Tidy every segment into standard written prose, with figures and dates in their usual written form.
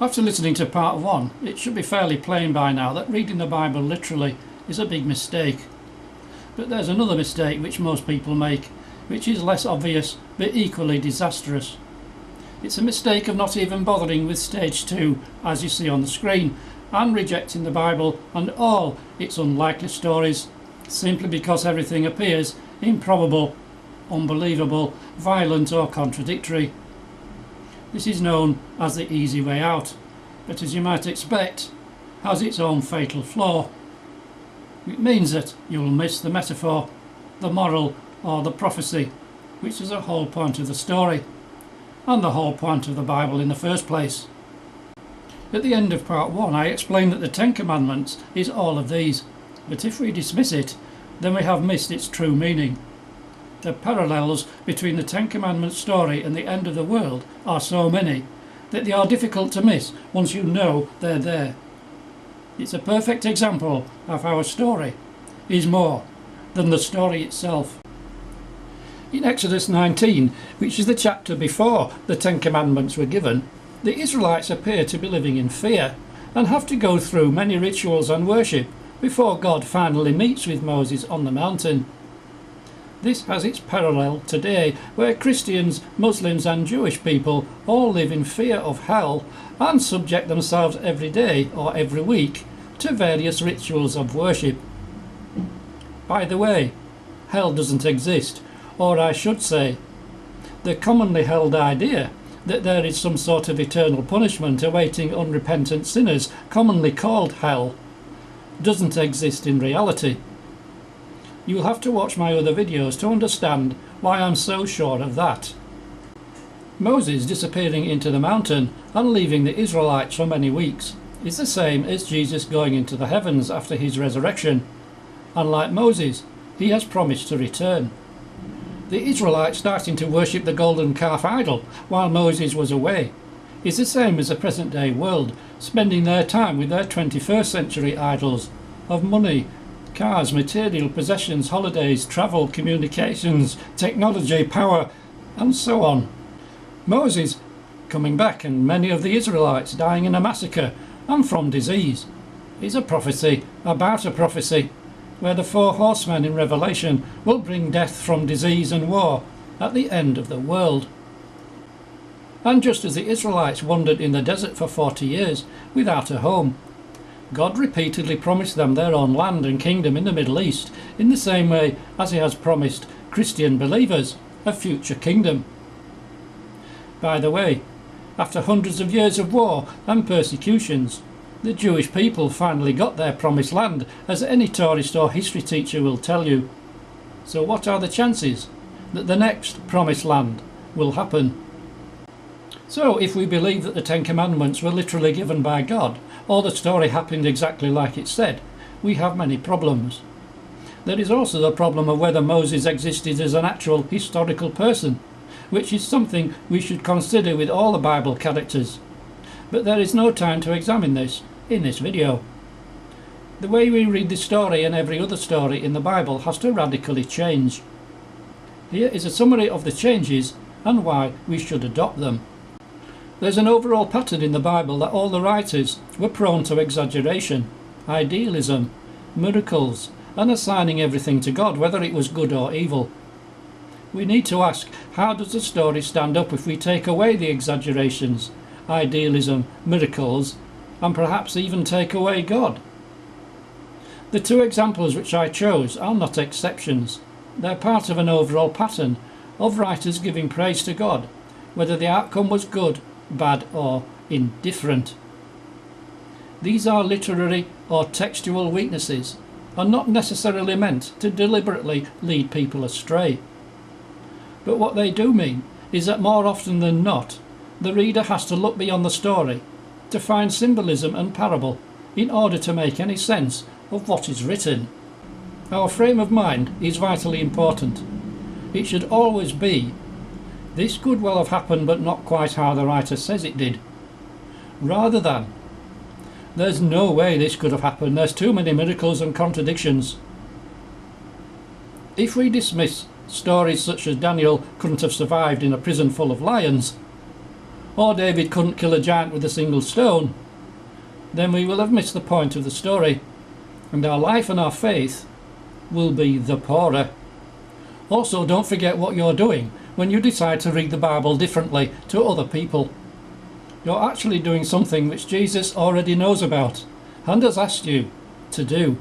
After listening to part 1, it should be fairly plain by now that reading the Bible literally is a big mistake. But there's another mistake which most people make, which is less obvious but equally disastrous. It's a mistake of not even bothering with stage 2, as you see on the screen, and rejecting the Bible and all its unlikely stories simply because everything appears improbable, unbelievable, violent or contradictory. This is known as the easy way out, but as you might expect, has its own fatal flaw. It means that you'll miss the metaphor, the moral or the prophecy, which is the whole point of the story, and the whole point of the Bible in the first place. At the end of part 1 I explained that the Ten Commandments is all of these, but if we dismiss it, then we have missed its true meaning. The parallels between the Ten Commandments story and the end of the world are so many that they are difficult to miss once you know they're there. It's a perfect example of how a story is more than the story itself. In Exodus 19, which is the chapter before the Ten Commandments were given, the Israelites appear to be living in fear and have to go through many rituals and worship before God finally meets with Moses on the mountain. This has its parallel today, where Christians, Muslims and Jewish people all live in fear of hell and subject themselves every day or every week to various rituals of worship. By the way, hell doesn't exist, or I should say, the commonly held idea that there is some sort of eternal punishment awaiting unrepentant sinners, commonly called hell, doesn't exist in reality. You'll have to watch my other videos to understand why I'm so sure of that. Moses disappearing into the mountain and leaving the Israelites for many weeks is the same as Jesus going into the heavens after his resurrection, and like Moses, he has promised to return. The Israelites starting to worship the golden calf idol while Moses was away is the same as the present day world spending their time with their 21st century idols of money, cars, material possessions, holidays, travel, communications, technology, power, and so on. Moses coming back and many of the Israelites dying in a massacre and from disease is a prophecy about a prophecy, where the 4 horsemen in Revelation will bring death from disease and war at the end of the world. And just as the Israelites wandered in the desert for 40 years without a home, God repeatedly promised them their own land and kingdom in the Middle East, in the same way as he has promised Christian believers a future kingdom. By the way, after hundreds of years of war and persecutions, the Jewish people finally got their promised land, as any tourist or history teacher will tell you. So what are the chances that the next promised land will happen? So if we believe that the Ten Commandments were literally given by God, or the story happened exactly like it said, we have many problems. There is also the problem of whether Moses existed as an actual historical person, which is something we should consider with all the Bible characters. But there is no time to examine this in this video. The way we read this story and every other story in the Bible has to radically change. Here is a summary of the changes and why we should adopt them. There's an overall pattern in the Bible that all the writers were prone to exaggeration, idealism, miracles, and assigning everything to God, whether it was good or evil. We need to ask, how does the story stand up if we take away the exaggerations, idealism, miracles, and perhaps even take away God? The 2 examples which I chose are not exceptions. They're part of an overall pattern of writers giving praise to God, whether the outcome was good, bad or indifferent. These are literary or textual weaknesses, and not necessarily meant to deliberately lead people astray. But what they do mean is that more often than not, the reader has to look beyond the story to find symbolism and parable in order to make any sense of what is written. Our frame of mind is vitally important. It should always be, this could well have happened but not quite how the writer says it did, rather than, there's no way this could have happened, there's too many miracles and contradictions. If we dismiss stories such as Daniel couldn't have survived in a prison full of lions, or David couldn't kill a giant with a single stone, then we will have missed the point of the story, and our life and our faith will be the poorer. Also, don't forget what you're doing when you decide to read the Bible differently to other people. You're actually doing something which Jesus already knows about and has asked you to do.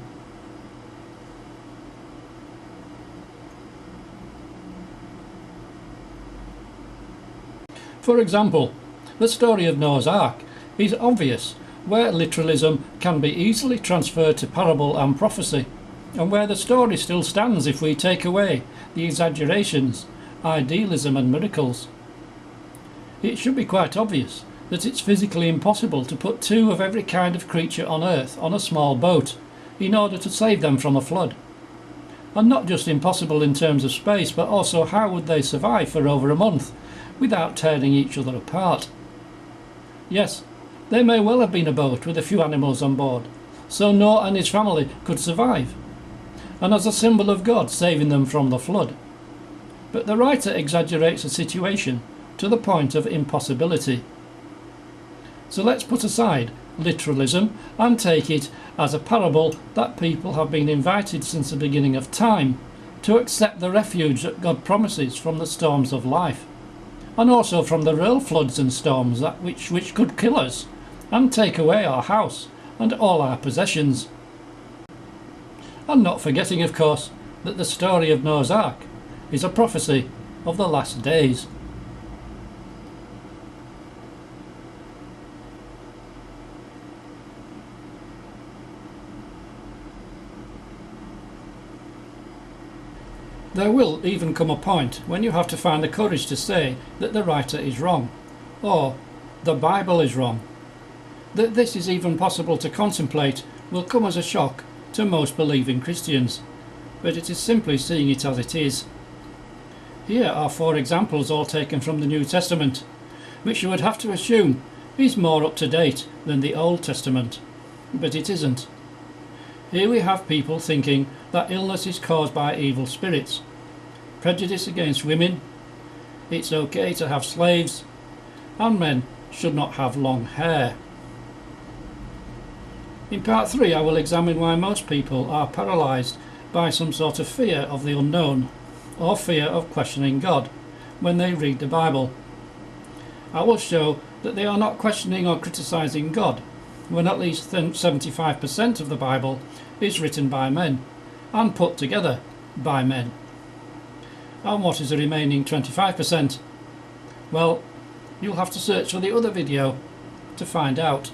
For example, the story of Noah's Ark is obvious, where literalism can be easily transferred to parable and prophecy, and where the story still stands if we take away the exaggerations, idealism and miracles. It should be quite obvious that it's physically impossible to put 2 of every kind of creature on earth on a small boat in order to save them from a flood. And not just impossible in terms of space, but also how would they survive for over a month without tearing each other apart? Yes, there may well have been a boat with a few animals on board, so Noah and his family could survive, and as a symbol of God saving them from the flood. But the writer exaggerates the situation to the point of impossibility. So let's put aside literalism and take it as a parable that people have been invited since the beginning of time to accept the refuge that God promises from the storms of life, and also from the real floods and storms which could kill us and take away our house and all our possessions. And not forgetting, of course, that the story of Noah's Ark is a prophecy of the last days. There will even come a point when you have to find the courage to say that the writer is wrong, or the Bible is wrong. That this is even possible to contemplate will come as a shock to most believing Christians, but it is simply seeing it as it is. Here are 4 examples, all taken from the New Testament, which you would have to assume is more up to date than the Old Testament, but it isn't. Here we have people thinking that illness is caused by evil spirits, prejudice against women, it's okay to have slaves, and men should not have long hair. In part 3 I will examine why most people are paralysed by some sort of fear of the unknown, or fear of questioning God when they read the Bible. I will show that they are not questioning or criticising God when at least 75% of the Bible is written by men and put together by men. And what is the remaining 25%? Well, you'll have to search for the other video to find out.